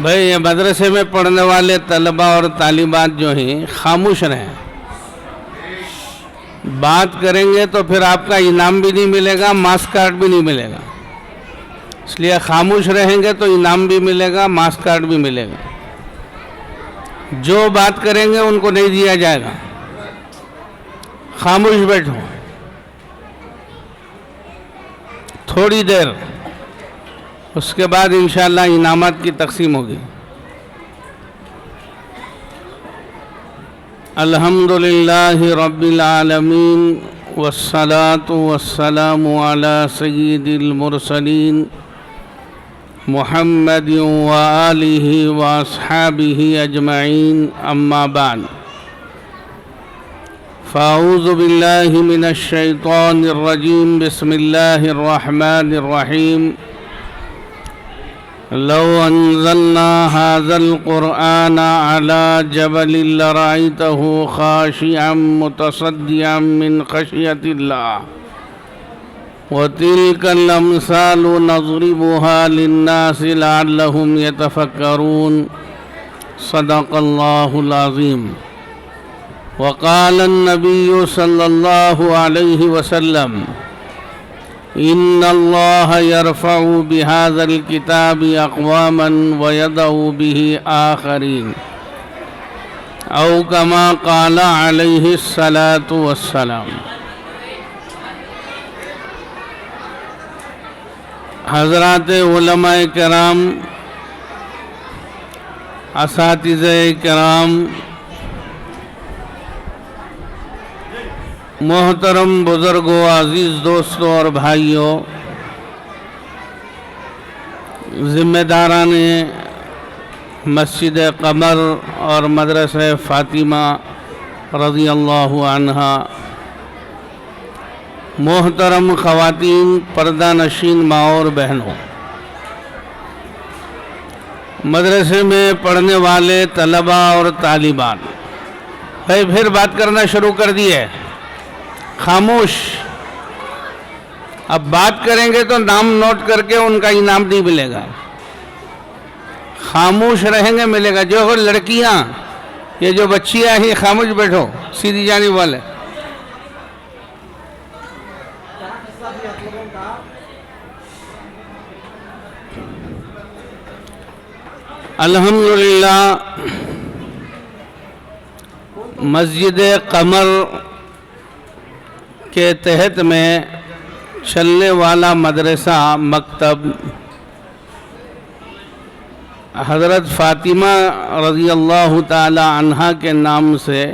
بھائی یہ مدرسے میں پڑھنے والے طلبہ اور طالبات جو ہیں خاموش رہیں، بات کریں گے تو پھر آپ کا انعام بھی نہیں ملے گا، ماسک کارڈ بھی نہیں ملے گا، اس لیے خاموش رہیں گے تو انعام بھی ملے گا، ماسک کارڈ بھی ملے گا۔ جو بات کریں گے ان کو نہیں دیا جائے گا، خاموش بیٹھو تھوڑی دیر، اس کے بعد انشاءاللہ انعامات کی تقسیم ہوگی۔ الحمدللہ رب العالمین والصلاة والسلام علی سید المرسلین محمد وآلہ واصحابہ اجمعین، اما بعد فاعوذ باللہ من الشیطان الرجیم، بسم اللہ الرحمن الرحیم۔ لو انزلنا هذا القرآن على جبل لرأيته خاشعا متصدعا من خشية الله وتلك الأمثال نضربها للناس لعلهم يتفكرون، صدق الله العظيم۔ وقال النبي صلى الله عليه وسلم: إن الله يرفع بهذا الكتاب أقواما ويضع به آخرين، أو كما قال عليه الصلاة والسلام۔ حضرات علماء کرام، اساتذہ کرام، محترم بزرگوں، عزیز دوستوں اور بھائیوں، ذمہ داران مسجد قمر اور مدرسہ فاطمہ رضی اللہ عنہا، محترم خواتین، پردہ نشین ماں اور بہنوں، مدرسے میں پڑھنے والے طلبہ اور طالبات، بھائی پھر بات کرنا شروع کر دیے، خاموش۔ اب بات کریں گے تو نام نوٹ کر کے ان کا انعام نہیں ملے گا، خاموش رہیں گے ملے گا۔ جو لڑکیاں، یہ جو بچیاں ہیں، خاموش بیٹھو، سیدھی جانب والے۔ الحمدللہ مسجد قمر کے تحت میں چلنے والا مدرسہ مکتب حضرت فاطمہ رضی اللہ تعالی عنہا کے نام سے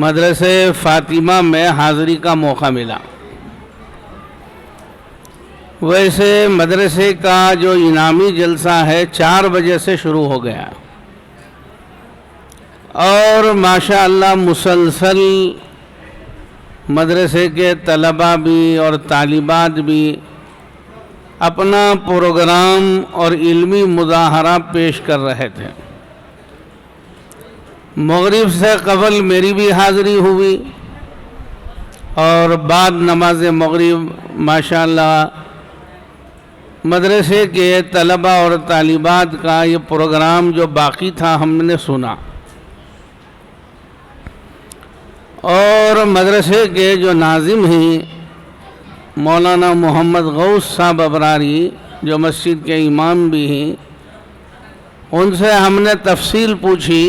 مدرسہ فاطمہ میں حاضری کا موقع ملا۔ ویسے مدرسے کا جو انعامی جلسہ ہے 4 بجے سے شروع ہو گیا، اور ماشاءاللہ مسلسل مدرسے کے طلبہ بھی اور طالبات بھی اپنا پروگرام اور علمی مظاہرہ پیش کر رہے تھے۔ مغرب سے قبل میری بھی حاضری ہوئی، اور بعد نماز مغرب ماشاءاللہ مدرسے کے طلبہ اور طالبات کا یہ پروگرام جو باقی تھا ہم نے سنا، اور مدرسے کے جو ناظم ہیں مولانا محمد غوث صاحب ابراری، جو مسجد کے امام بھی ہیں، ان سے ہم نے تفصیل پوچھی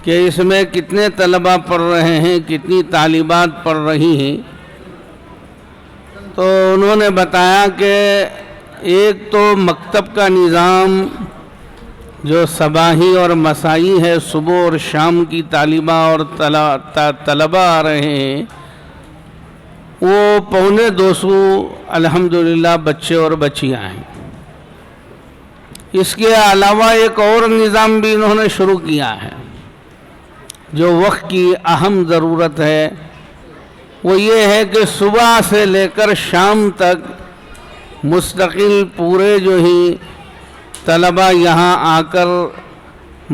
کہ اس میں کتنے طلبہ پڑھ رہے ہیں، کتنی طالبات پڑھ رہی ہیں، تو انہوں نے بتایا کہ ایک تو مکتب کا نظام جو صباحی اور مسائی ہے، صبح اور شام کی طالبہ اور طلبہ آ رہے ہیں، وہ 250 الحمدللہ بچے اور بچیاں ہیں۔ اس کے علاوہ ایک اور نظام بھی انہوں نے شروع کیا ہے، جو وقت کی اہم ضرورت ہے، وہ یہ ہے کہ صبح سے لے کر شام تک مستقل پورے جو ہی طلبہ یہاں آ کر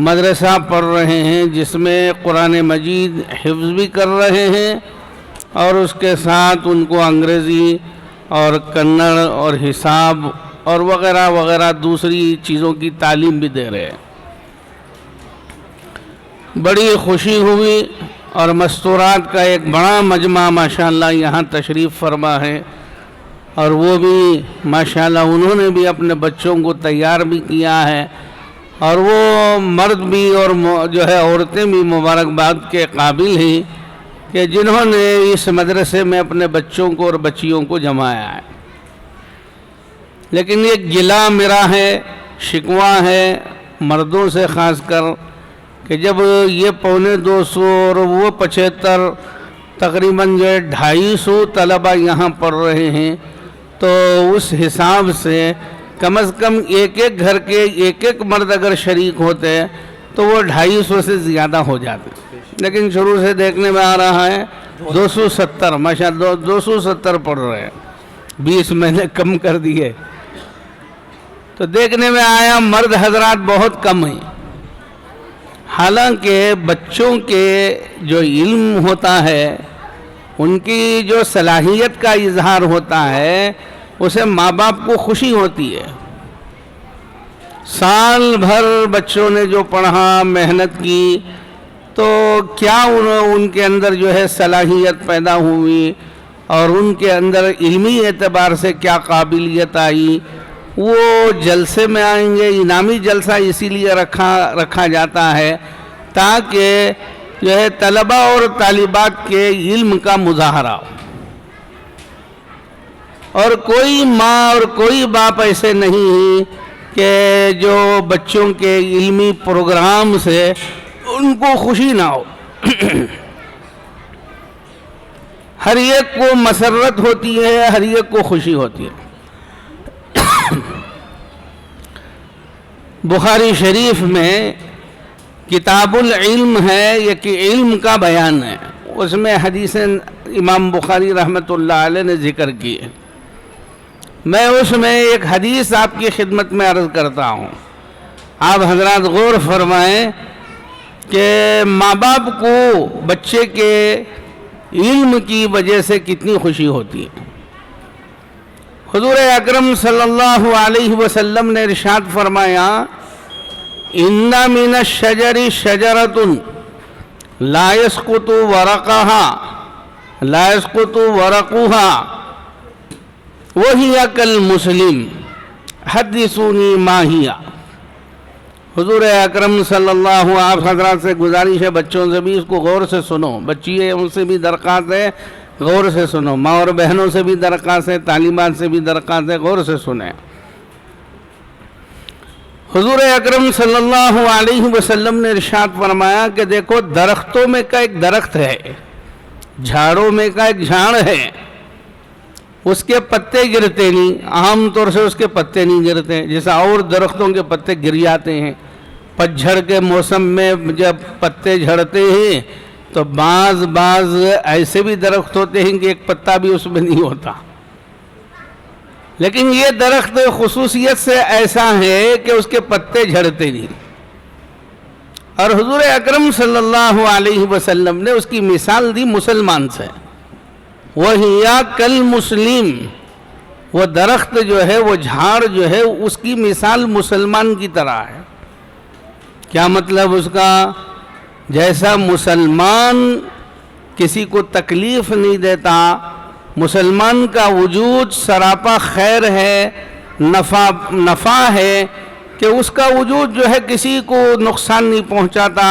مدرسہ پڑھ رہے ہیں، جس میں قرآن مجید حفظ بھی کر رہے ہیں، اور اس کے ساتھ ان کو انگریزی اور کنڑ اور حساب اور وغیرہ وغیرہ دوسری چیزوں کی تعلیم بھی دے رہے ہیں۔ بڑی خوشی ہوئی اور مستورات کا ایک بڑا مجمع ماشاءاللہ یہاں تشریف فرما ہے، اور وہ بھی ماشاءاللہ انہوں نے بھی اپنے بچوں کو تیار بھی کیا ہے، اور وہ مرد بھی اور جو ہے عورتیں بھی مبارکباد کے قابل ہیں کہ جنہوں نے اس مدرسے میں اپنے بچوں کو اور بچیوں کو جمایا ہے۔ لیکن ایک گلہ میرا ہے، شکوہ ہے مردوں سے خاص کر، کہ جب یہ 250 اور وہ 75 تقریباً جو 250 طلبہ یہاں پڑھ رہے ہیں، تو اس حساب سے کم از کم ایک ایک گھر کے ایک ایک مرد اگر شریک ہوتے تو وہ 250 سے زیادہ ہو جاتے، لیکن شروع سے دیکھنے میں آ رہا ہے 270 ماشاءاللہ 270 پڑھ رہے ہیں، 20 میں نے کم کر دیے، تو دیکھنے میں آیا مرد حضرات بہت کم ہیں۔ حالانکہ بچوں کے جو علم ہوتا ہے، ان کی جو صلاحیت کا اظہار ہوتا ہے، اسے ماں باپ کو خوشی ہوتی ہے۔ سال بھر بچوں نے جو پڑھا، محنت کی، تو کیا ان کے اندر جو ہے صلاحیت پیدا ہوئی اور ان کے اندر علمی اعتبار سے کیا قابلیت آئی، وہ جلسے میں آئیں گے۔ انعامی جلسہ اسی لیے رکھا جاتا ہے تاکہ جو ہے طلبہ اور طالبات کے علم کا مظاہرہ ہو، اور کوئی ماں اور کوئی باپ ایسے نہیں ہیں کہ جو بچوں کے علمی پروگرام سے ان کو خوشی نہ ہو۔ ہر ایک کو مسرت ہوتی ہے، ہر ایک کو خوشی ہوتی ہے۔ بخاری شریف میں کتاب العلم ہے، یہ کہ علم کا بیان ہے، اس میں حدیث امام بخاری رحمۃ اللہ علیہ نے ذکر کی ہے۔ میں اس میں ایک حدیث آپ کی خدمت میں عرض کرتا ہوں، آپ حضرات غور فرمائیں کہ ماں باپ کو بچے کے علم کی وجہ سے کتنی خوشی ہوتی ہے۔ حضور اکرم صلی اللہ علیہ وسلم نے ارشاد فرمایا، ان من الشجر شجرۃ لا يسقط ورقها وہی کالمسلم حدثونی ما ہی۔ حضور اکرم صلی اللہ علیہ حضرات سے گزارش ہے، بچوں سے بھی اس کو غور سے سنو، بچی ان سے بھی درخواست ہے غور سے سنو، ماں اور بہنوں سے بھی درخواست ہے، تعلیمات سے بھی درخواست ہے، غور سے سنیں۔ حضور اکرم صلی اللہ علیہ وسلم نے ارشاد فرمایا کہ دیکھو، درختوں میں کا ایک درخت ہے، جھاڑوں میں کا ایک جھاڑ ہے، اس کے پتے گرتے نہیں، عام طور سے اس کے پتے نہیں گرتے، جیسا اور درختوں کے پتے گر جاتے ہیں۔ پتجھڑ کے موسم میں جب پتے جھڑتے ہیں تو بعض ایسے بھی درخت ہوتے ہیں کہ ایک پتا بھی اس میں نہیں ہوتا، لیکن یہ درخت خصوصیت سے ایسا ہے کہ اس کے پتے جھڑتے نہیں۔ اور حضور اکرم صلی اللہ علیہ وسلم نے اس کی مثال دی مسلمان سے، وَهِيَ كَالْمُسْلِمِ، وہ درخت جو ہے، وہ جھاڑ جو ہے، اس کی مثال مسلمان کی طرح ہے۔ کیا مطلب اس کا؟ جیسا مسلمان کسی کو تکلیف نہیں دیتا، مسلمان کا وجود سراپا خیر ہے، نفع ہے، کہ اس کا وجود جو ہے کسی کو نقصان نہیں پہنچاتا،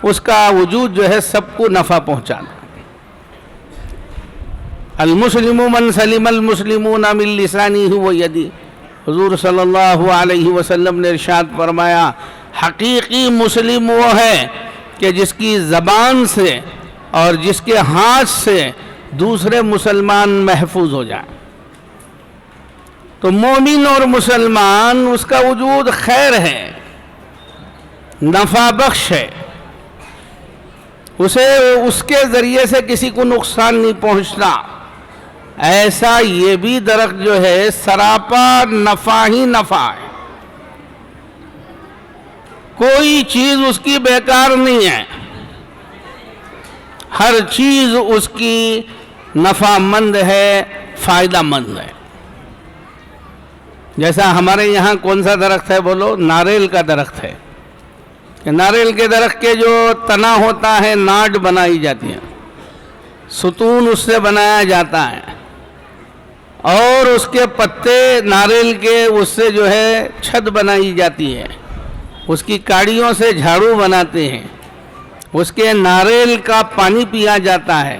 اس کا وجود جو ہے سب کو نفع پہنچاتا۔ المسلم من سلم المسلمون من لسانه ویدہ، حضور صلی اللہ علیہ وسلم نے ارشاد فرمایا، حقیقی مسلم وہ ہے کہ جس کی زبان سے اور جس کے ہاتھ سے دوسرے مسلمان محفوظ ہو جائیں۔ تو مومن اور مسلمان اس کا وجود خیر ہے، نفع بخش ہے، اسے اس کے ذریعے سے کسی کو نقصان نہیں پہنچتا۔ ایسا یہ بھی درخت جو ہے سراپا نفع ہی نفع ہے، کوئی چیز اس کی بیکار نہیں ہے، ہر چیز اس کی نفع مند ہے، فائدہ مند ہے۔ جیسا ہمارے یہاں کون سا درخت ہے بولو؟ ناریل کا درخت ہے. کہ ناریل کے درخت کے جو تنا ہوتا ہے ناٹ بنائی جاتی ہے, ستون اس سے بنایا جاتا ہے, اور اس کے پتے ناریل کے اس سے جو ہے چھت بنائی جاتی ہے, اس کی کاڑیوں سے جھاڑو بناتے ہیں, اس کے ناریل کا پانی پیا جاتا ہے,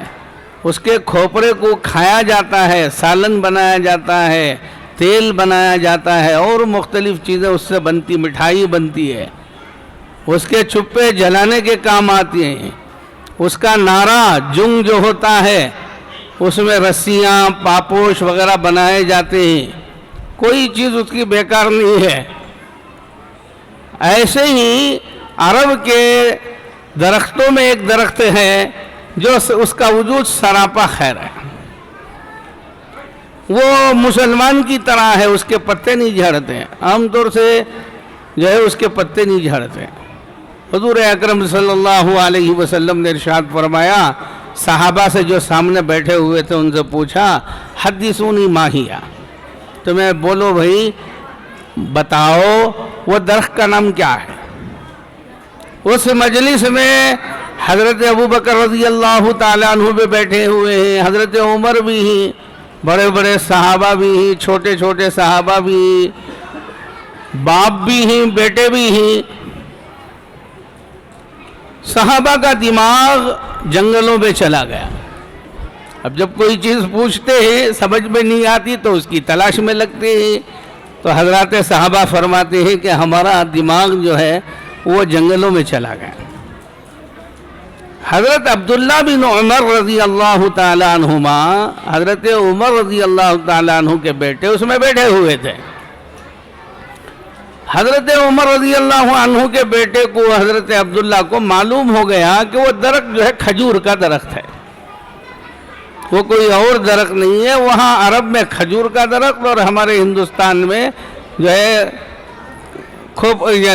اس کے کھوپرے کو کھایا جاتا ہے, سالن بنایا جاتا ہے, تیل بنایا جاتا ہے, اور مختلف چیزیں اس سے بنتی, مٹھائی بنتی ہے, اس کے چھپے جلانے کے کام آتی ہیں. اس کا نارا جنگ جو ہوتا ہے اس میں رسیاں پاپوش وغیرہ بنائے جاتے ہیں, کوئی چیز اس کی بیکار نہیں ہے. ایسے ہی عرب کے درختوں میں ایک درخت ہے جو اس کا وجود سراپا خیر ہے, وہ مسلمان کی طرح ہے, اس کے پتے نہیں جھڑتے, عام طور سے جو ہے اس کے پتے نہیں جھڑتے. حضور اکرم صلی اللہ علیہ وسلم نے ارشاد فرمایا, صحابہ سے جو سامنے بیٹھے ہوئے تھے ان سے پوچھا, حدثونی ما ہیا, تمہیں بولو بھائی بتاؤ وہ درخت کا نام کیا ہے. اس مجلس میں حضرت ابوبکر رضی اللہ تعالیٰ عنہ بھی بیٹھے ہوئے ہیں, حضرت عمر بھی ہیں, بڑے بڑے صحابہ بھی ہیں, چھوٹے چھوٹے صحابہ بھی ہیں, باپ بھی ہیں, بیٹے بھی ہیں. صحابہ کا دماغ جنگلوں میں چلا گیا. اب جب کوئی چیز پوچھتے ہیں سمجھ میں نہیں آتی تو اس کی تلاش میں لگتے ہیں. تو حضرات صحابہ فرماتے ہیں کہ ہمارا دماغ جو ہے وہ جنگلوں میں چلا گیا. حضرت عبداللہ بن عمر رضی اللہ تعالیٰ عنہما, حضرت عمر رضی اللہ تعالیٰ عنہ کے بیٹے, اس میں بیٹھے ہوئے تھے. حضرت عمر رضی اللہ عنہ کے بیٹے کو, حضرت عبداللہ کو معلوم ہو گیا کہ وہ درخت جو ہے کھجور کا درخت ہے, وہ کوئی اور درخت نہیں ہے. وہاں عرب میں کھجور کا درخت اور ہمارے ہندوستان میں جو ہے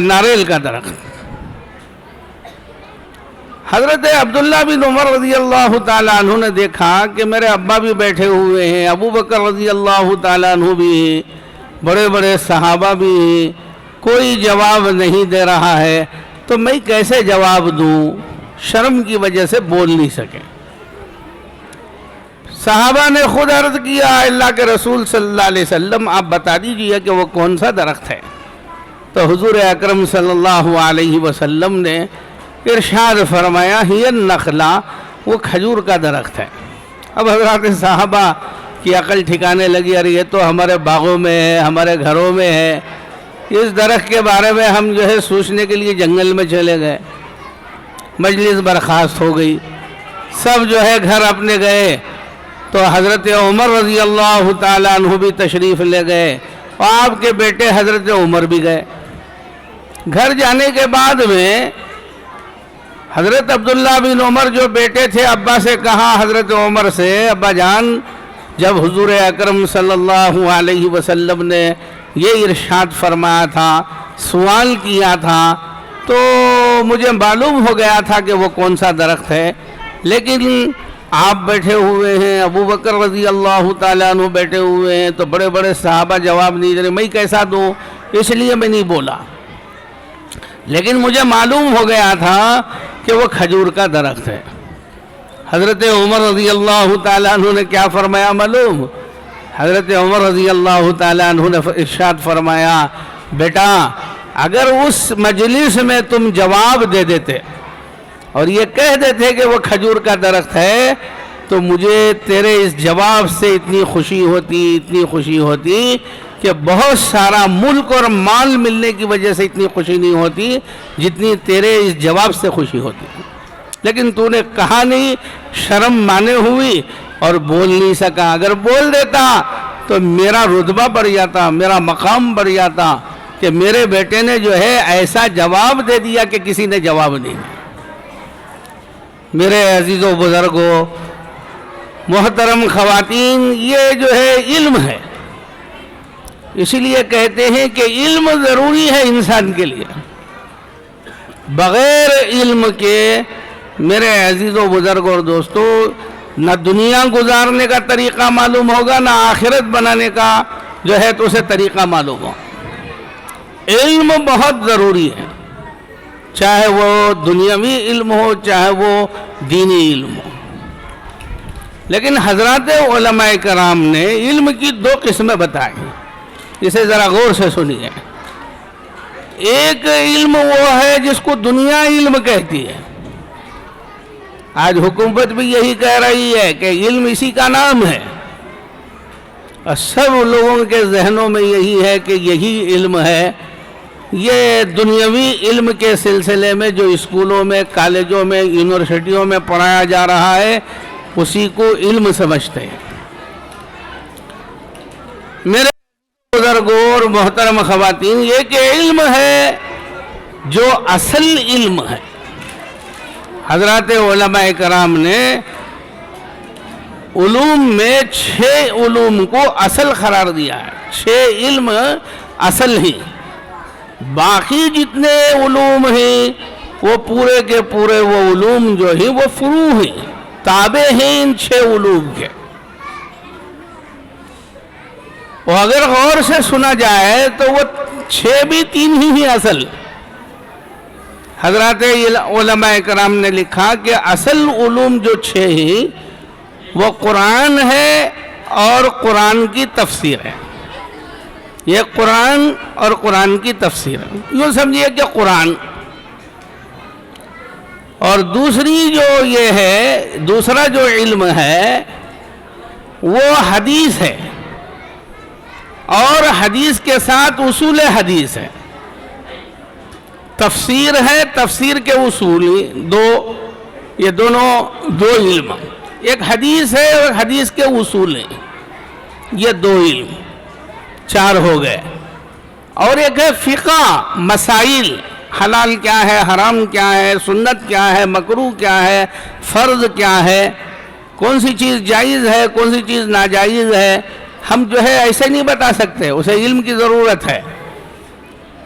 ناریل کا درخت. حضرت عبداللہ بن عمر رضی اللہ تعالیٰ عنہ نے دیکھا کہ میرے ابا بھی بیٹھے ہوئے ہیں, ابو بکر رضی اللہ تعالیٰ عنہ بھی ہیں, بڑے بڑے صحابہ بھی ہیں, کوئی جواب نہیں دے رہا ہے, تو میں کیسے جواب دوں؟ شرم کی وجہ سے بول نہیں سکے. صحابہ نے خود عرض کیا, اللہ کے رسول صلی اللہ علیہ وسلم آپ بتا دیجئے کہ وہ کون سا درخت ہے. تو حضور اکرم صلی اللہ علیہ وسلم نے ارشاد فرمایا, ہی النخلہ, وہ کھجور کا درخت ہے. اب حضرات صحابہ کی عقل ٹھکانے لگی, ارے یہ تو ہمارے باغوں میں ہے, ہمارے گھروں میں ہے, اس درخت کے بارے میں ہم جو ہے سوچنے کے لیے جنگل میں چلے گئے. مجلس برخاست ہو گئی, سب جو ہے گھر اپنے گئے. تو حضرت عمر رضی اللہ تعالیٰ عنہ بھی تشریف لے گئے, اور آپ کے بیٹے حضرت عمر بھی گئے. گھر جانے کے بعد میں حضرت عبداللہ بن عمر جو بیٹے تھے, ابا سے کہا, حضرت عمر سے, ابا جان جب حضور اکرم صلی اللہ علیہ وسلم نے یہ ارشاد فرمایا تھا, سوال کیا تھا, تو مجھے معلوم ہو گیا تھا کہ وہ کون سا درخت ہے, لیکن آپ بیٹھے ہوئے ہیں, ابو بکر رضی اللہ تعالیٰ عنہ بیٹھے ہوئے ہیں, تو بڑے بڑے صحابہ جواب نہیں دے رہے, میں کیسا دوں, اس لیے میں نہیں بولا. لیکن مجھے معلوم ہو گیا تھا کہ وہ کھجور کا درخت ہے. حضرت عمر رضی اللہ تعالیٰ عنہ نے کیا فرمایا معلوم؟ حضرت عمر رضی اللہ تعالیٰ عنہ نے ارشاد فرمایا, بیٹا اگر اس مجلس میں تم جواب دے دیتے اور یہ کہہ دیتے کہ وہ کھجور کا درخت ہے, تو مجھے تیرے اس جواب سے اتنی خوشی ہوتی کہ بہت سارا ملک اور مال ملنے کی وجہ سے اتنی خوشی نہیں ہوتی جتنی تیرے اس جواب سے خوشی ہوتی. لیکن تو نے کہا نہیں, شرم مانے ہوئی اور بول نہیں سکا. اگر بول دیتا تو میرا رتبہ بڑھ جاتا, میرا مقام بڑھ جاتا کہ میرے بیٹے نے جو ہے ایسا جواب دے دیا کہ کسی نے جواب نہیں دیا. میرے عزیزوں, بزرگوں, محترم خواتین, یہ جو ہے علم ہے. اسی لیے کہتے ہیں کہ علم ضروری ہے انسان کے لیے. بغیر علم کے میرے عزیزوں, بزرگوں اور دوستوں, نہ دنیا گزارنے کا طریقہ معلوم ہوگا, نہ آخرت بنانے کا جو ہے تو اسے طریقہ معلوم ہو. علم بہت ضروری ہے، چاہے وہ دنیاوی علم ہو چاہے وہ دینی علم ہو. لیکن حضرات علماء کرام نے علم کی دو قسمیں بتائی، اسے ذرا غور سے سنیے. ایک علم وہ ہے جس کو دنیا علم کہتی ہے. آج حکومت بھی یہی کہہ رہی ہے کہ علم اسی کا نام ہے، اور سب لوگوں کے ذہنوں میں یہی ہے کہ یہی علم ہے. یہ دنیاوی علم کے سلسلے میں جو اسکولوں میں، کالجوں میں، یونیورسٹیوں میں پڑھایا جا رہا ہے اسی کو علم سمجھتے ہیں. میرے بزرگوں اور محترم خواتین، یہ کہ علم ہے جو اصل علم ہے. حضرات علماء کرام نے علوم میں 6 علوم کو اصل قرار دیا ہے. 6 علم اصل ہی، باقی جتنے علوم ہیں وہ پورے کے پورے وہ علوم جو ہیں وہ فروع ہیں، تابع ہیں ان 6 علوم کے. اور اگر غور سے سنا جائے تو وہ 6 بھی 3 ہی ہیں اصل. حضرات علماء کرام نے لکھا کہ اصل علوم جو 6 ہیں وہ قرآن ہے اور قرآن کی تفسیر ہے. یہ قرآن اور قرآن کی تفسیر ہے. یوں سمجھیے کہ قرآن، اور دوسری جو یہ ہے، دوسرا جو علم ہے وہ حدیث ہے، اور حدیث کے ساتھ اصول حدیث ہے. تفسیر ہے، تفسیر کے اصول یہ دونوں 2 علم. ایک حدیث ہے اور حدیث کے اصول ہیں، یہ 2 علم، 4 ہو گئے. اور ایک ہے فقہ، مسائل، حلال کیا ہے، حرام کیا ہے، سنت کیا ہے، مکروہ کیا ہے، فرض کیا ہے، کون سی چیز جائز ہے، کون سی چیز ناجائز ہے. ہم جو ہے ایسے نہیں بتا سکتے، اسے علم کی ضرورت ہے.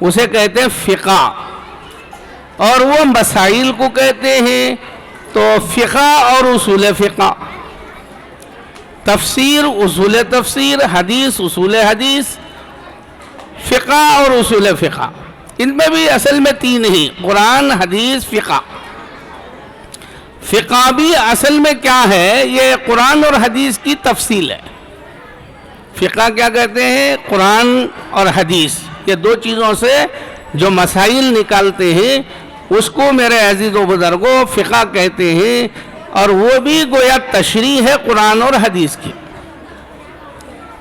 اسے کہتے ہیں فقہ. اور وہ مسائل کو کہتے ہیں تو فقہ اور اصول فقہ. تفسیر، اصول تفسیر، حدیث، اصول حدیث، فقہ اور اصول فقہ. ان میں بھی اصل میں 3 ہی، قرآن، حدیث، فقہ. فقہ بھی اصل میں کیا ہے؟ یہ قرآن اور حدیث کی تفصیل ہے. فقہ کیا کہتے ہیں؟ قرآن اور حدیث، یہ 2 چیزوں سے جو مسائل نکالتے ہیں اس کو میرے عزیز و بزرگوں فقہ کہتے ہیں. اور وہ بھی گویا تشریح ہے قرآن اور حدیث کی.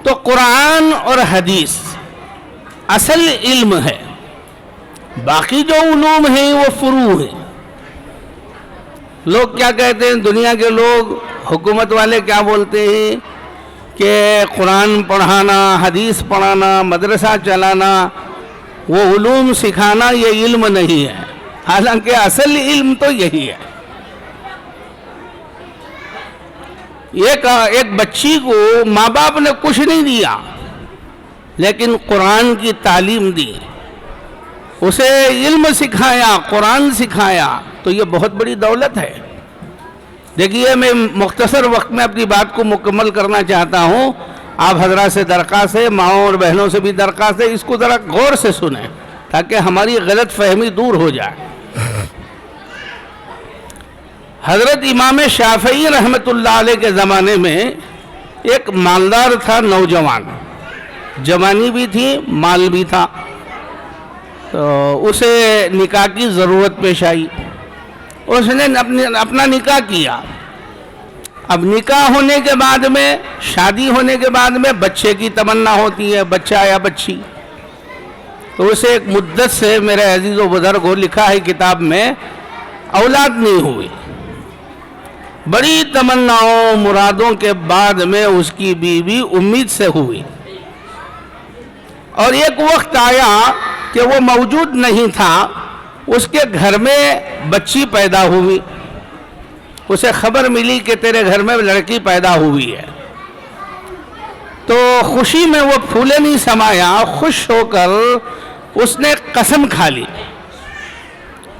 تو قرآن اور حدیث اصل علم ہے، باقی جو علوم ہیں وہ فروع ہیں. لوگ کیا کہتے ہیں، دنیا کے لوگ، حکومت والے کیا بولتے ہیں کہ قرآن پڑھانا، حدیث پڑھانا، مدرسہ چلانا، وہ علوم سکھانا یہ علم نہیں ہے. حالانکہ اصل علم تو یہی ہے. ایک بچی کو ماں باپ نے کچھ نہیں دیا لیکن قرآن کی تعلیم دی، اسے علم سکھایا، قرآن سکھایا، تو یہ بہت بڑی دولت ہے. دیکھیے، میں مختصر وقت میں اپنی بات کو مکمل کرنا چاہتا ہوں. آپ حضرات سے درخواست ہے، ماؤں اور بہنوں سے بھی درخواست ہے، اس کو ذرا غور سے سنیں تاکہ ہماری غلط فہمی دور ہو جائے. حضرت امام شافعی رحمت اللہ علیہ کے زمانے میں ایک مالدار تھا، نوجوان، جوانی بھی تھی، مال بھی تھا. تو اسے نکاح کی ضرورت پیش آئی. اس نے اپنا نکاح کیا. اب نکاح ہونے کے بعد میں، شادی ہونے کے بعد میں بچے کی تمنا ہوتی ہے، بچہ یا بچی. تو اسے ایک مدت سے، میرے عزیز و بزرگوں، لکھا ہے کتاب میں، اولاد نہیں ہوئی. بڑی تمناؤں مرادوں کے بعد میں اس کی بیوی امید سے ہوئی. اور ایک وقت آیا کہ وہ موجود نہیں تھا، اس کے گھر میں بچی پیدا ہوئی. اسے خبر ملی کہ تیرے گھر میں لڑکی پیدا ہوئی ہے. تو خوشی میں وہ پھولے نہیں سمایا، خوش ہو کر اس نے قسم کھا لی.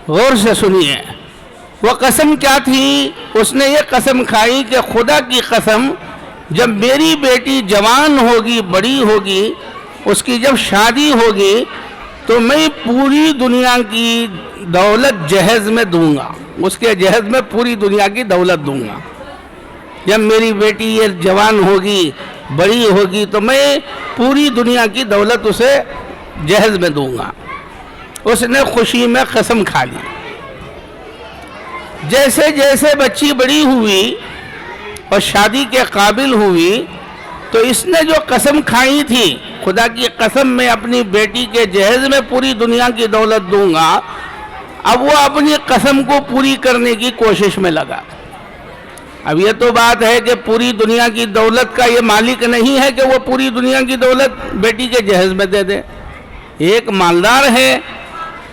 غور سے سنیے، وہ قسم کیا تھی؟ اس نے یہ قسم کھائی کہ خدا کی قسم، جب میری بیٹی جوان ہوگی، بڑی ہوگی، اس کی جب شادی ہوگی تو میں پوری دنیا کی دولت جہیز میں دوں گا، اس کے جہیز میں پوری دنیا کی دولت دوں گا۔ جب میری بیٹی یہ جوان ہوگی، بڑی ہوگی، تو میں پوری دنیا کی دولت اسے جہیز میں دوں گا۔ اس نے خوشی میں قسم کھا لی۔ جیسے جیسے بچی بڑی ہوئی اور شادی کے قابل ہوئی تو اس نے جو قسم کھائی تھی، خدا کی قسم میں اپنی بیٹی کے جہیز میں پوری دنیا کی دولت دوں گا، اب وہ اپنی قسم کو پوری کرنے کی کوشش میں لگا۔ اب یہ تو بات ہے کہ پوری دنیا کی دولت کا یہ مالک نہیں ہے کہ وہ پوری دنیا کی دولت بیٹی کے جہیز میں دے دے۔ ایک مالدار ہے،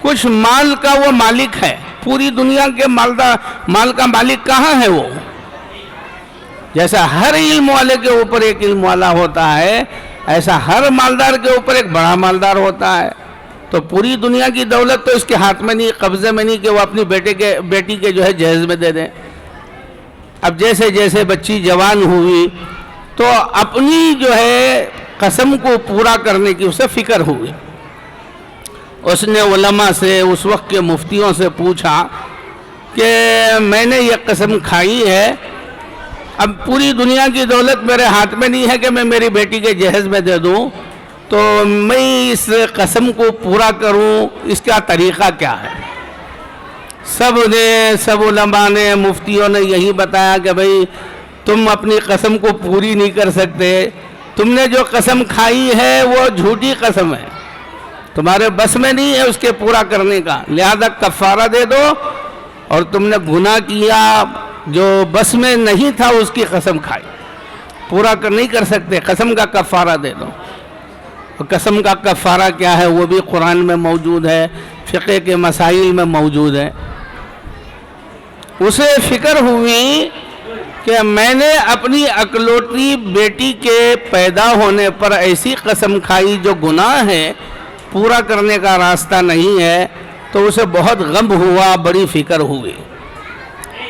کچھ مال کا وہ مالک ہے، پوری دنیا کے مال کا مالک کہاں ہے وہ؟ جیسا ہر علم والے کے اوپر ایک علم والا ہوتا ہے، ایسا ہر مالدار کے اوپر ایک بڑا مالدار ہوتا ہے۔ تو پوری دنیا کی دولت تو اس کے ہاتھ میں نہیں، قبضے میں نہیں کہ وہ اپنی بیٹی کے جو ہے جہیز میں دے دیں۔ اب جیسے جیسے بچی جوان ہوئی تو اپنی جو ہے قسم کو پورا کرنے کی اسے فکر ہوئی۔ اس نے علماء سے، اس وقت کے مفتیوں سے پوچھا کہ میں نے یہ قسم کھائی ہے، اب پوری دنیا کی دولت میرے ہاتھ میں نہیں ہے کہ میں میری بیٹی کے جہیز میں دے دوں، تو میں اس قسم کو پورا کروں، اس کا طریقہ کیا ہے؟ سب علماء نے، مفتیوں نے یہی بتایا کہ بھئی تم اپنی قسم کو پوری نہیں کر سکتے، تم نے جو قسم کھائی ہے وہ جھوٹی قسم ہے، تمہارے بس میں نہیں ہے اس کے پورا کرنے کا، لہذا کفارہ دے دو، اور تم نے گناہ کیا جو بس میں نہیں تھا، اس کی قسم کھائی، پورا نہیں کر سکتے، قسم کا کفارہ دے دو۔ قسم کا کفارہ کیا ہے وہ بھی قرآن میں موجود ہے، فقہ کے مسائل میں موجود ہے۔ اسے فکر ہوئی کہ میں نے اپنی اکلوتی بیٹی کے پیدا ہونے پر ایسی قسم کھائی جو گناہ ہے، پورا کرنے کا راستہ نہیں ہے، تو اسے بہت غم ہوا، بڑی فکر ہوئی۔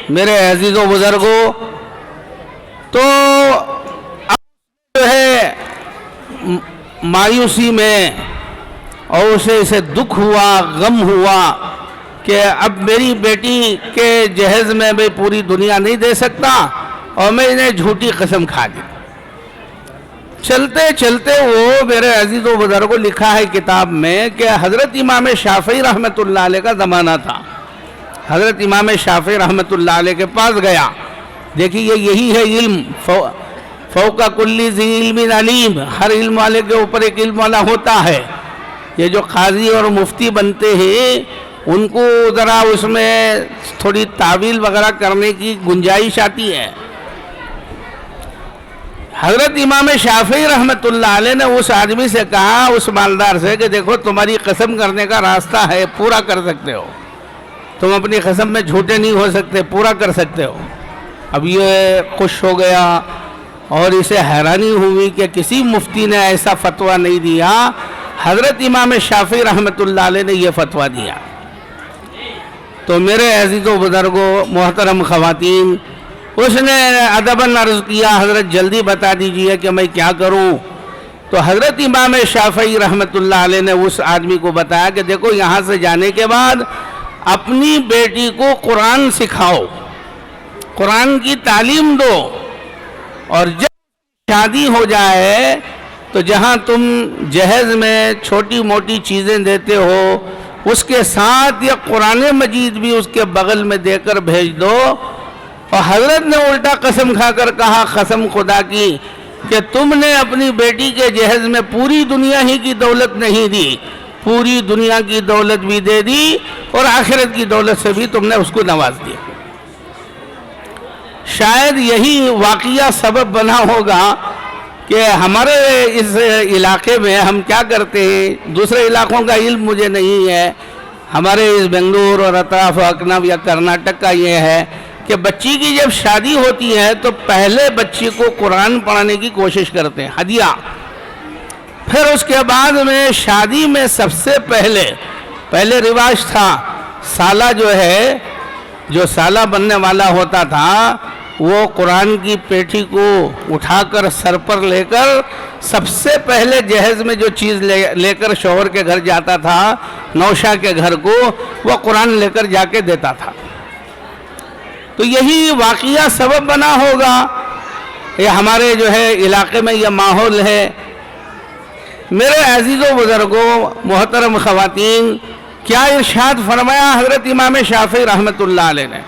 میرے عزیزوں بزرگوں، تو اب جو ہے مایوسی میں اور اسے دکھ ہوا، غم ہوا کہ اب میری بیٹی کے جہیز میں میں پوری دنیا نہیں دے سکتا، اور میں نے جھوٹی قسم کھا دی۔ چلتے چلتے وہ میرے عزیزوں بزرگوں لکھا ہے کتاب میں کہ حضرت امام شافعی رحمۃ اللہ علیہ کا زمانہ تھا۔ حضرت امام شافعی رحمۃ اللہ علیہ کے پاس گیا، دیکھیے یہی ہے علم، فوق کل ذی علم علیم، ہر علم والے کے اوپر ایک علم والا ہوتا ہے۔ یہ جو قاضی اور مفتی بنتے ہیں ان کو ذرا اس میں تھوڑی تعویل وغیرہ کرنے کی گنجائش آتی ہے۔ حضرت امام شافعی رحمۃ اللہ علیہ نے اس آدمی سے کہا، اس مالدار سے، کہ دیکھو تمہاری قسم کرنے کا راستہ ہے، پورا کر سکتے ہو، تم اپنی قسم میں جھوٹے نہیں ہو سکتے، پورا کر سکتے ہو۔ اب یہ خوش ہو گیا اور اسے حیرانی ہوئی کہ کسی مفتی نے ایسا فتویٰ نہیں دیا، حضرت امام شافعی رحمۃ اللہ علیہ نے یہ فتویٰ دیا۔ تو میرے عزیزوں بزرگوں، محترم خواتین، اس نے ادباً عرض کیا، حضرت جلدی بتا دیجئے کہ میں کیا کروں۔ تو حضرت امام شافعی رحمۃ اللہ علیہ نے اس آدمی کو بتایا کہ دیکھو یہاں سے جانے کے بعد اپنی بیٹی کو قرآن سکھاؤ، قرآن کی تعلیم دو، اور جب شادی ہو جائے تو جہاں تم جہیز میں چھوٹی موٹی چیزیں دیتے ہو اس کے ساتھ یہ قرآن مجید بھی اس کے بغل میں دے کر بھیج دو۔ اور حضرت نے الٹا قسم کھا کر کہا، قسم خدا کی کہ تم نے اپنی بیٹی کے جہیز میں پوری دنیا ہی کی دولت نہیں دی، پوری دنیا کی دولت بھی دے دی اور آخرت کی دولت سے بھی تم نے اس کو نواز دیا۔ شاید یہی واقعہ سبب بنا ہوگا کہ ہمارے اس علاقے میں ہم کیا کرتے ہیں، دوسرے علاقوں کا علم مجھے نہیں ہے، ہمارے اس بنگلور اور اطراف و اکناف یا کرناٹک کا یہ ہے کہ بچی کی جب شادی ہوتی ہے تو پہلے بچی کو قرآن پڑھانے کی کوشش کرتے ہیں، ہدیہ، پھر اس کے بعد میں شادی میں سب سے پہلے رواج تھا، سالہ جو ہے، جو سالہ بننے والا ہوتا تھا وہ قرآن کی پیٹھی کو اٹھا کر سر پر لے کر سب سے پہلے جہیز میں جو چیز لے کر شوہر کے گھر جاتا تھا، نوشا کے گھر کو، وہ قرآن لے کر جا کے دیتا تھا۔ تو یہی واقعہ سبب بنا ہوگا، یہ ہمارے جو ہے علاقے میں یہ ماحول ہے۔ میرے عزیزوں بزرگوں، محترم خواتین، کیا ارشاد فرمایا حضرت امام شافعی رحمۃ اللہ علیہ نے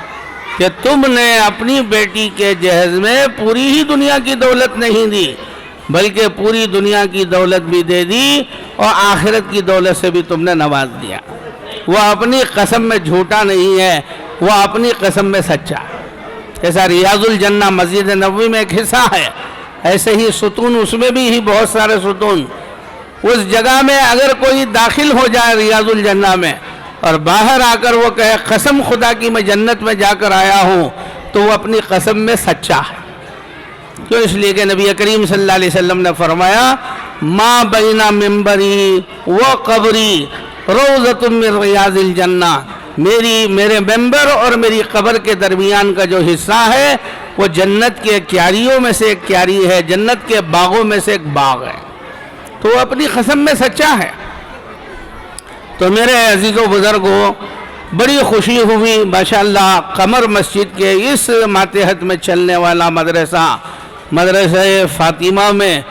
کہ تم نے اپنی بیٹی کے جہیز میں پوری ہی دنیا کی دولت نہیں دی، بلکہ پوری دنیا کی دولت بھی دے دی اور آخرت کی دولت سے بھی تم نے نواز دیا۔ وہ اپنی قسم میں جھوٹا نہیں ہے، وہ اپنی قسم میں سچا ہے۔ جیسا ریاض الجنہ مسجد نبوی میں ایک حصہ ہے، ایسے ہی ستون، اس میں بھی ہی بہت سارے ستون۔ اس جگہ میں اگر کوئی داخل ہو جائے ریاض الجنہ میں اور باہر آ کر وہ کہے قسم خدا کی میں جنت میں جا کر آیا ہوں، تو وہ اپنی قسم میں سچا ہے۔ کیوں؟ اس لیے کہ نبی کریم صلی اللہ علیہ وسلم نے فرمایا ما بین منبری و قبری روضۃ من ریاض الجنہ، میرے ممبر اور میری قبر کے درمیان کا جو حصہ ہے وہ جنت کے کیاریوں میں سے ایک کیاری ہے، جنت کے باغوں میں سے ایک باغ ہے۔ تو وہ اپنی قسم میں سچا ہے۔ تو میرے عزیزوں بزرگوں، بڑی خوشی ہوئی ماشاءاللہ قمر مسجد کے اس ماتحت میں چلنے والا مدرسہ فاطمہ میں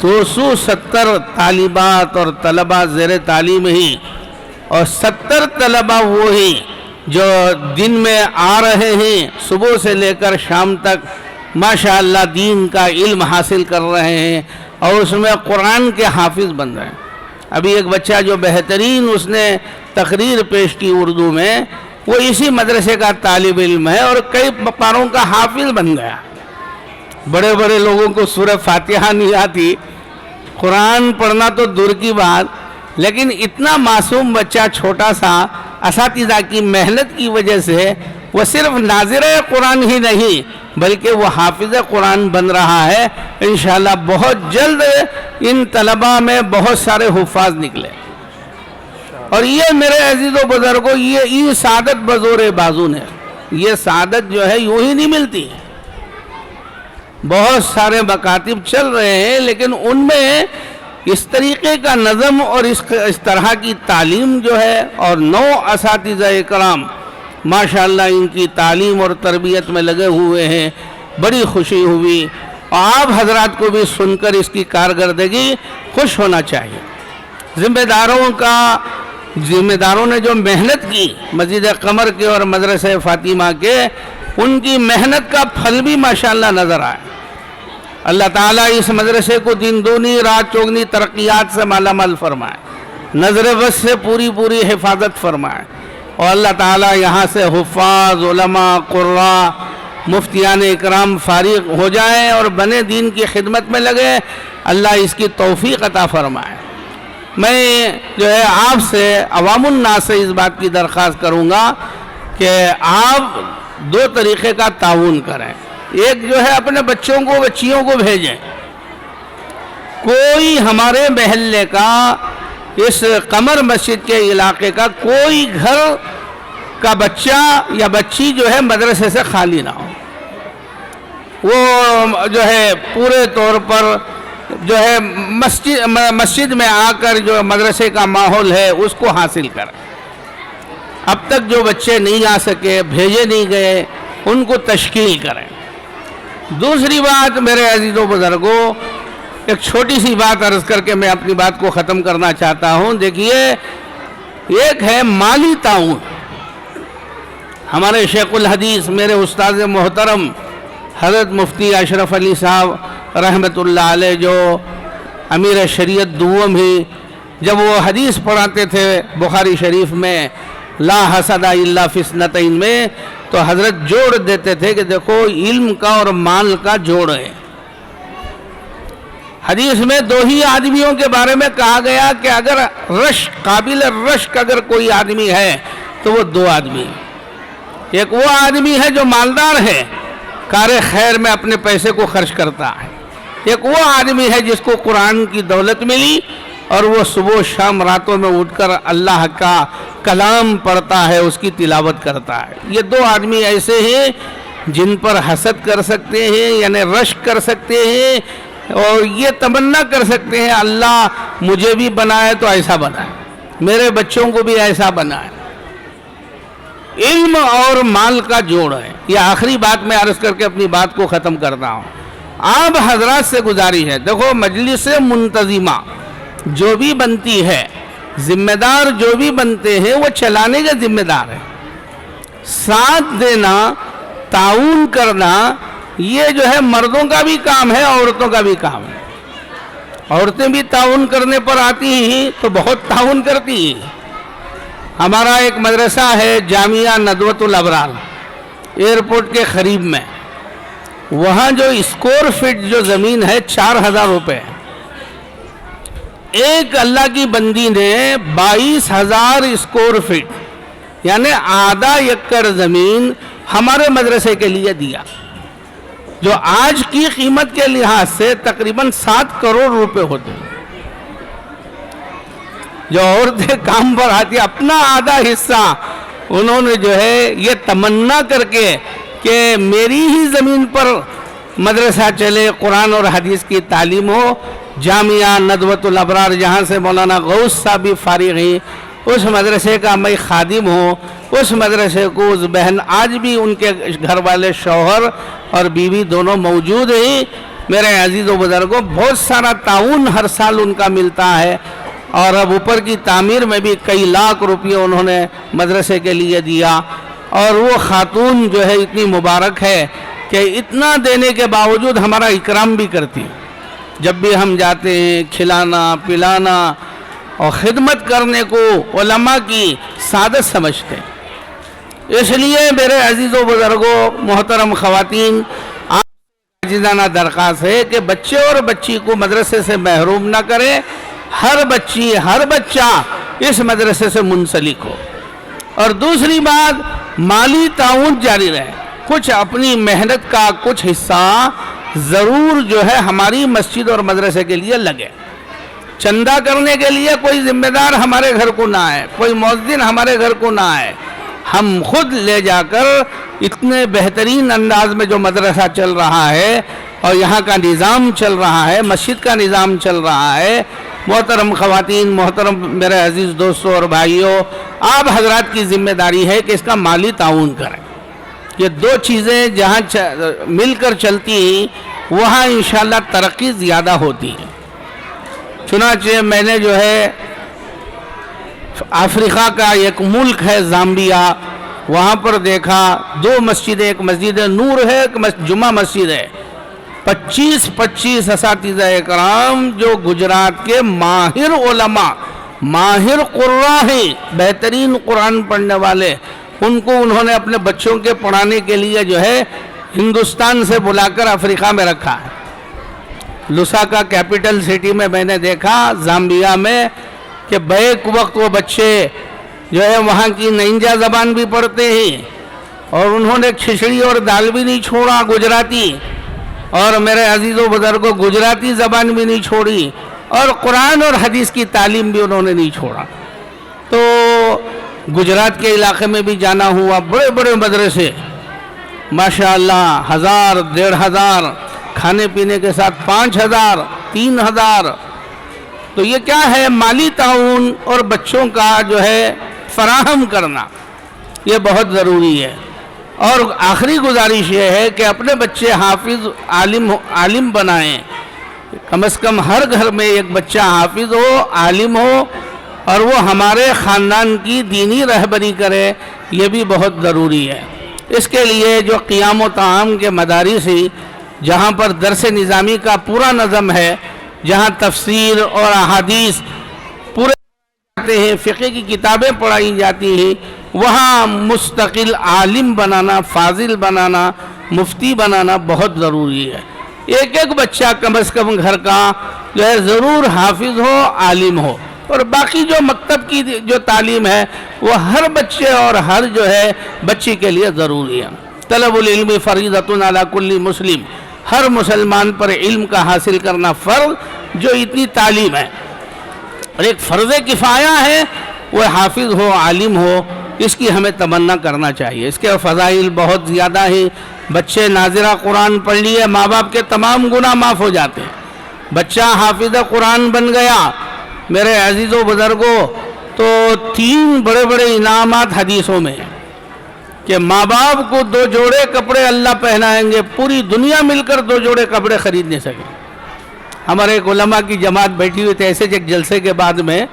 270 طالبات اور طلبہ زیر تعلیم ہی، اور 70 طلبہ وہی جو دن میں آ رہے ہیں صبح سے لے کر شام تک ماشاءاللہ دین کا علم حاصل کر رہے ہیں اور اس میں قرآن کے حافظ بن رہے ہیں۔ ابھی ایک بچہ جو بہترین اس نے تقریر پیش کی اردو میں، وہ اسی مدرسے کا طالب علم ہے اور کئی پاروں کا حافظ بن گیا۔ بڑے بڑے لوگوں کو سورہ فاتحہ نہیں آتی، قرآن پڑھنا تو دور کی بات، لیکن اتنا معصوم بچہ چھوٹا سا اساتذہ کی محنت کی وجہ سے وہ صرف ناظر قرآن ہی نہیں بلکہ وہ حافظ قرآن بن رہا ہے۔ انشاءاللہ بہت جلد ان طلبہ میں بہت سارے حفاظ نکلے۔ اور یہ میرے عزیزوں بزرگوں، یہ سعادت بزور بازو ہے۔ یہ سعادت جو ہے یوں ہی نہیں ملتی۔ بہت سارے مکاتب چل رہے ہیں لیکن ان میں اس طریقے کا نظم اور اس طرح کی تعلیم جو ہے، اور 9 اساتذہ کرام ماشاءاللہ ان کی تعلیم اور تربیت میں لگے ہوئے ہیں، بڑی خوشی ہوئی۔ اور آپ حضرات کو بھی سن کر اس کی کارکردگی خوش ہونا چاہیے۔ ذمہ داروں نے جو محنت کی مسجد قمر کے اور مدرسہ فاطمہ کے، ان کی محنت کا پھل بھی ماشاءاللہ نظر آئے۔ اللہ تعالیٰ اس مدرسے کو دن دونی رات چوگنی ترقیات سے مالا مال فرمائے، نظر بس سے پوری حفاظت فرمائے، اور اللہ تعالیٰ یہاں سے حفاظ، علماء، قراء، مفتیان اکرام فارغ ہو جائیں اور بنے دین کی خدمت میں لگے۔ اللہ اس کی توفیق عطا فرمائے۔ میں جو ہے آپ سے، عوام الناس سے اس بات کی درخواست کروں گا کہ آپ 2 طریقے کا تعاون کریں۔ ایک جو ہے اپنے بچیوں کو بھیجیں۔ کوئی ہمارے محلے کا، اس قمر مسجد کے علاقے کا کوئی گھر کا بچہ یا بچی جو ہے مدرسے سے خالی نہ ہو۔ وہ جو ہے پورے طور پر جو ہے مسجد میں آ کر جو مدرسے کا ماحول ہے اس کو حاصل کریں۔ اب تک جو بچے نہیں آ سکے، بھیجے نہیں گئے، ان کو تشکیل کریں۔ دوسری بات میرے عزیزوں بزرگوں، ایک چھوٹی سی بات عرض کر کے میں اپنی بات کو ختم کرنا چاہتا ہوں۔ دیکھیے، ایک ہے مالی تعاون۔ ہمارے شیخ الحدیث، میرے استاد محترم حضرت مفتی اشرف علی صاحب رحمۃ اللہ علیہ، جو امیر شریعت دوم ہی، جب وہ حدیث پڑھاتے تھے بخاری شریف میں لا حسد الا فی اثنتین میں، تو حضرت جوڑ دیتے تھے کہ دیکھو علم کا اور مال کا جوڑ ہے۔ حدیث میں 2 ہی آدمیوں کے بارے میں کہا گیا کہ اگر قابل رشک اگر کوئی آدمی ہے تو وہ 2 آدمی ہیں۔ ایک وہ آدمی ہے جو مالدار ہے، کار خیر میں اپنے پیسے کو خرچ کرتا ہے۔ ایک وہ آدمی ہے جس کو قرآن کی دولت ملی اور وہ صبح شام راتوں میں اٹھ کر اللہ کا کلام پڑھتا ہے، اس کی تلاوت کرتا ہے۔ یہ 2 آدمی ایسے ہیں جن پر حسد کر سکتے ہیں یعنی رشک کر سکتے ہیں اور یہ تمنا کر سکتے ہیں اللہ مجھے بھی بنائے تو ایسا بنائے، میرے بچوں کو بھی ایسا بنائے۔ علم اور مال کا جوڑ ہے۔ یہ آخری بات میں عرض کر کے اپنی بات کو ختم کرتا ہوں۔ آپ حضرات سے گزارش ہے، دیکھو مجلس منتظمہ جو بھی بنتی ہے، ذمہ دار جو بھی بنتے ہیں وہ چلانے کے ذمہ دار ہے۔ ساتھ دینا، تعاون کرنا، یہ جو ہے مردوں کا بھی کام ہے، عورتوں کا بھی کام ہے۔ عورتیں بھی تعاون کرنے پر آتی ہیں تو بہت تعاون کرتی ہیں۔ ہمارا ایک مدرسہ ہے جامعہ ندوۃ الابرار، ایئرپورٹ کے قریب میں، وہاں جو اسکوائر فٹ جو زمین ہے 4000 روپے ہے۔ ایک اللہ کی بندی نے 22,000 اسکوائر فٹ یعنی آدھا ایکڑ زمین ہمارے مدرسے کے لیے دیا، جو آج کی قیمت کے لحاظ سے تقریباً 7 کروڑ روپے ہوتے ہیں۔ جو عورتیں کام پر آتی اپنا آدھا حصہ انہوں نے جو ہے یہ تمنا کر کے کہ میری ہی زمین پر مدرسہ چلے، قرآن اور حدیث کی تعلیم ہو۔ جامعہ ندوۃ الابرار جہاں سے مولانا غوث صاحب بھی فارغ ہیں، اس مدرسے کا میں خادم ہوں۔ اس مدرسے کو اس بہن آج بھی ان کے گھر والے شوہر اور بیوی دونوں موجود ہیں۔ میرے عزیز و بزرگوں، بہت سارا تعاون ہر سال ان کا ملتا ہے، اور اب اوپر کی تعمیر میں بھی کئی لاکھ روپے انہوں نے مدرسے کے لیے دیا۔ اور وہ خاتون جو ہے اتنی مبارک ہے کہ اتنا دینے کے باوجود ہمارا اکرام بھی کرتی، جب بھی ہم جاتے ہیں کھلانا پلانا اور خدمت کرنے کو علماء کی سعادت سمجھتے ہیں۔ اس لیے میرے عزیز و بزرگوں، محترم خواتین، آپ عزیزانہ درخواست ہے کہ بچے اور بچی کو مدرسے سے محروم نہ کریں۔ ہر بچی ہر بچہ اس مدرسے سے منسلک ہو۔ اور دوسری بات، مالی تعاون جاری رہے، کچھ اپنی محنت کا کچھ حصہ ضرور جو ہے ہماری مسجد اور مدرسے کے لیے لگے۔ چندہ کرنے کے لیے کوئی ذمہ دار ہمارے گھر کو نہ آئے، کوئی مؤذن ہمارے گھر کو نہ آئے، ہم خود لے جا کر اتنے بہترین انداز میں جو مدرسہ چل رہا ہے اور یہاں کا نظام چل رہا ہے، مسجد کا نظام چل رہا ہے۔ محترم خواتین، محترم میرے عزیز دوستوں اور بھائیوں، آپ حضرات کی ذمہ داری ہے کہ اس کا مالی تعاون کریں۔ یہ دو چیزیں جہاں مل کر چلتی ہیں وہاں انشاءاللہ ترقی زیادہ ہوتی ہے۔ چنانچہ میں نے جو ہے افریقہ کا ایک ملک ہے زامبیا، وہاں پر دیکھا 2 مسجدیں، ایک مسجد نور ہے، ایک جمعہ مسجد ہے۔ 25 اساتذہ اکرام جو گجرات کے ماہر علماء، ماہر قراء ہیں، بہترین قرآن پڑھنے والے، ان کو انہوں نے اپنے بچوں کے پڑھانے کے لیے جو ہے ہندوستان سے بلا کر افریقہ میں رکھا ہے۔ لوساکا کیپٹل سٹی میں نے دیکھا زامبیا میں کہ بیک وقت وہ بچے جو ہے وہاں کی نینجا زبان بھی پڑھتے ہیں، اور انہوں نے کھچڑی اور دال بھی نہیں چھوڑا گجراتی، اور میرے عزیز و بزرگوں گجراتی زبان بھی نہیں چھوڑی، اور قرآن اور حدیث کی تعلیم بھی انہوں نے نہیں چھوڑا۔ تو گجرات کے علاقے میں بھی جانا ہوا، بڑے بڑے مدرسے ماشاءاللہ 1000 1500، کھانے پینے کے ساتھ 5000 3000۔ تو یہ کیا ہے؟ مالی تعاون اور بچوں کا جو ہے فراہم کرنا، یہ بہت ضروری ہے۔ اور آخری گزارش یہ ہے کہ اپنے بچے حافظ عالم بنائیں، کم از کم ہر گھر میں ایک بچہ حافظ ہو، عالم ہو، اور وہ ہمارے خاندان کی دینی رہبری کرے، یہ بھی بہت ضروری ہے۔ اس کے لیے جو قیام و طعام کے مدارس ہی، جہاں پر درس نظامی کا پورا نظم ہے، جہاں تفسیر اور احادیث پورے جاتے ہیں، فقہ کی کتابیں پڑھائی جاتی ہیں، وہاں مستقل عالم بنانا، فاضل بنانا، مفتی بنانا بہت ضروری ہے۔ ایک ایک بچہ کم از کم گھر کا جو ہے ضرور حافظ ہو، عالم ہو، اور باقی جو مکتب کی جو تعلیم ہے وہ ہر بچے اور ہر جو ہے بچی کے لیے ضروری ہے۔ طلب العلم فریضۃ علی کل مسلم، ہر مسلمان پر علم کا حاصل کرنا فرض، جو اتنی تعلیم ہے، اور ایک فرض کفایہ ہے وہ حافظ ہو، عالم ہو، اس کی ہمیں تمنا کرنا چاہیے. اس کے فضائل بہت زیادہ ہیں. بچے ناظرہ قرآن پڑھ لیے، ماں باپ کے تمام گناہ معاف ہو جاتے ہیں. بچہ حافظ قرآن بن گیا میرے عزیزوں بزرگوں تو 3 بڑے بڑے انعامات حدیثوں میں ہیں کہ ماں باپ کو 2 جوڑے کپڑے اللہ پہنائیں گے، پوری دنیا مل کر 2 جوڑے کپڑے خرید نہیں سکیں. ہمارے ایک علماء کی جماعت بیٹھی ہوئی تھی، ایسے ایک جلسے کے بعد میں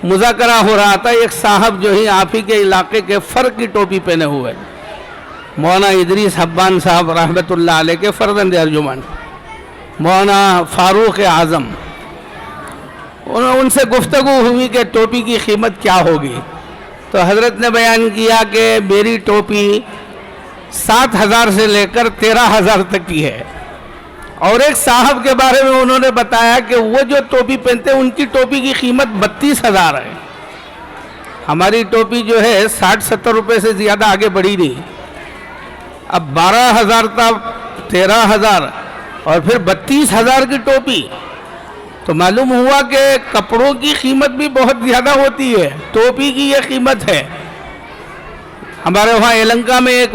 مذاکرہ ہو رہا تھا. ایک صاحب جو ہی آپ ہی کے علاقے کے فرق کی ٹوپی پہنے ہوئے، مولانا ادریس حبان صاحب رحمۃ اللہ علیہ کے فرزند ارجمن مولانا فاروق اعظم، ان سے گفتگو ہوئی کہ ٹوپی کی قیمت کیا ہوگی. تو حضرت نے بیان کیا کہ میری ٹوپی 7,000 سے لے کر 13,000 تک کی ہے. اور ایک صاحب کے بارے میں انہوں نے بتایا کہ وہ جو ٹوپی پہنتے ہیں ان کی ٹوپی کی قیمت 32,000 ہے. ہماری ٹوپی جو ہے 60-70 روپے سے زیادہ آگے بڑھی نہیں. اب 12,000 تھا، 13,000 اور پھر 32,000 کی ٹوپی. تو معلوم ہوا کہ کپڑوں کی قیمت بھی بہت زیادہ ہوتی ہے، ٹوپی کی یہ قیمت ہے. ہمارے وہاں یلنکا میں ایک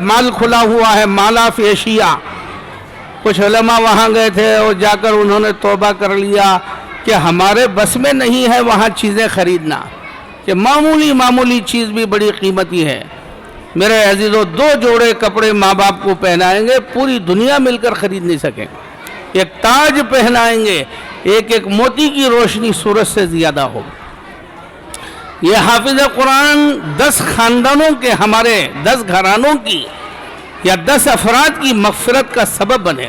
مال کھلا ہوا ہے، مال آف ایشیا. کچھ علماء وہاں گئے تھے اور جا کر انہوں نے توبہ کر لیا کہ ہمارے بس میں نہیں ہے وہاں چیزیں خریدنا، کہ معمولی چیز بھی بڑی قیمتی ہے. میرے عزیزوں 2 جوڑے کپڑے ماں باپ کو پہنائیں گے، پوری دنیا مل کر خرید نہیں سکیں. ایک تاج پہنائیں گے، ایک موتی کی روشنی سورج سے زیادہ ہوگی. یہ حافظ قرآن 10 خاندانوں کے، ہمارے 10 گھرانوں کی یا 10 افراد کی مغفرت کا سبب بنے.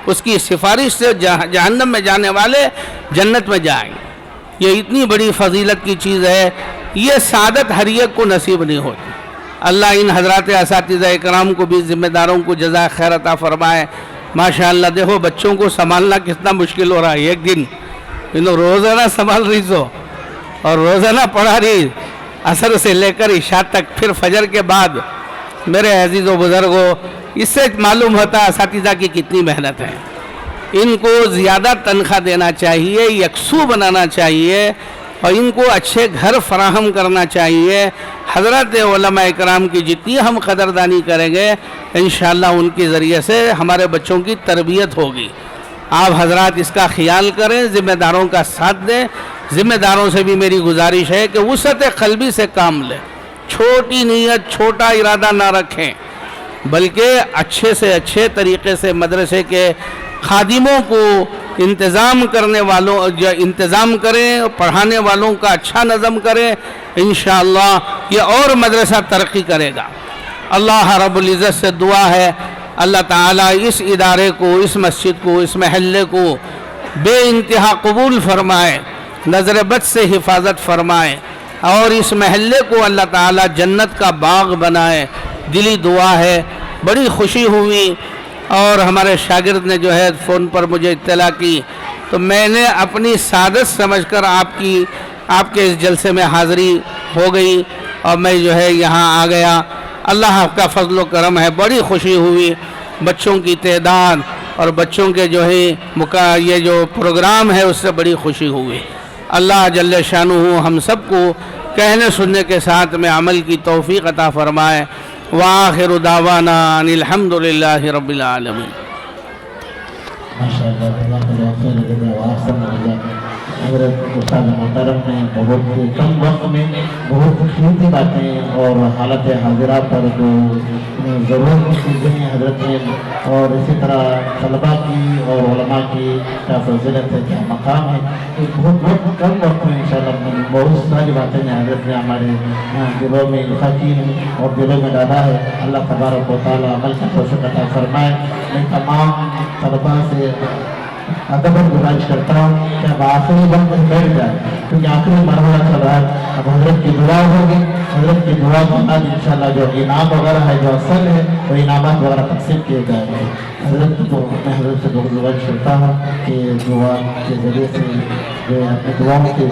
اس کی سفارش سے جہنم میں جانے والے جنت میں جائیں گے. یہ اتنی بڑی فضیلت کی چیز ہے، یہ سعادت ہر ایک کو نصیب نہیں ہوتی. اللہ ان حضرات اساتذہ اکرام کو بھی، ذمہ داروں کو جزائے خیر عطا فرمائے. ماشاءاللہ دیکھو بچوں کو سنبھالنا کتنا مشکل ہو رہا ہے. ایک دن انہوں روزانہ سنبھال رہی سو اور روزانہ پڑھا رہی، عصر سے لے کر عشاء تک، پھر فجر کے بعد. میرے عزیز و بزرگوں اس سے معلوم ہوتا ہے اساتذہ کی کتنی محنت ہے. ان کو زیادہ تنخواہ دینا چاہیے، یکسو بنانا چاہیے اور ان کو اچھے گھر فراہم کرنا چاہیے. حضرت علماء اکرام کی جتنی ہم قدردانی کریں گے انشاءاللہ ان کے ذریعے سے ہمارے بچوں کی تربیت ہوگی. آپ حضرات اس کا خیال کریں، ذمہ داروں کا ساتھ دیں. ذمہ داروں سے بھی میری گزارش ہے کہ وسعت قلبی سے کام لیں، چھوٹی نیت چھوٹا ارادہ نہ رکھیں، بلکہ اچھے سے اچھے طریقے سے مدرسے کے خادموں کو انتظام کرنے والوں جو انتظام کریں، پڑھانے والوں کا اچھا نظم کریں. انشاءاللہ یہ اور مدرسہ ترقی کرے گا. اللہ رب العزت سے دعا ہے اللہ تعالیٰ اس ادارے کو، اس مسجد کو، اس محلے کو بے انتہا قبول فرمائے، نظر بد سے حفاظت فرمائے اور اس محلے کو اللہ تعالیٰ جنت کا باغ بنائے. دلی دعا ہے. بڑی خوشی ہوئی اور ہمارے شاگرد نے جو ہے فون پر مجھے اطلاع کی تو میں نے اپنی سعادت سمجھ کر آپ کے اس جلسے میں حاضری ہو گئی اور میں جو ہے یہاں آ گیا. اللہ کا فضل و کرم ہے. بڑی خوشی ہوئی. بچوں کی تعداد اور بچوں کے جو ہے یہ جو پروگرام ہے اس سے بڑی خوشی ہوئی. اللہ جل شانہ ہم سب کو کہنے سننے کے ساتھ میں عمل کی توفیق عطا فرمائے. وآخر دعوانا ان الحمدللہ رب العالمین. حضرت استاد محترم نے بہت کم وقت میں بہت قیمتی باتیں اور حالت حاضرہ پر جو ضرورت چیزیں حضرت نے اور اسی طرح طلباء کی اور علماء کی کیا فضیلت ہے، کیا مقام ہے، بہت کم وقت میں انشاءاللہ بہت ساری باتیں حضرت نے ہمارے دلوں میں لکھا کی اور دلوں میں ڈالا ہے. اللہ تبارک و تعالیٰ عمل کا توفیق عطا فرمائے. میں تمام طلباء سے ادب گزارش کرتا ہوں کہ اب آخری وقت میں بیٹھ جائے کیونکہ آخری مرحلہ چل رہا ہے. اب حضرت کی دعا ہوگی، حضرت کی دعا کے بعد انشاءاللہ جو انعام وغیرہ ہے جو اصل ہے وہ انعامات وغیرہ تقسیم کیے جائیں گے. میں حضرت سے بہت گزارش کرتا ہوں کہ دعا کے ذریعے سے جو اپنے دعاؤں کے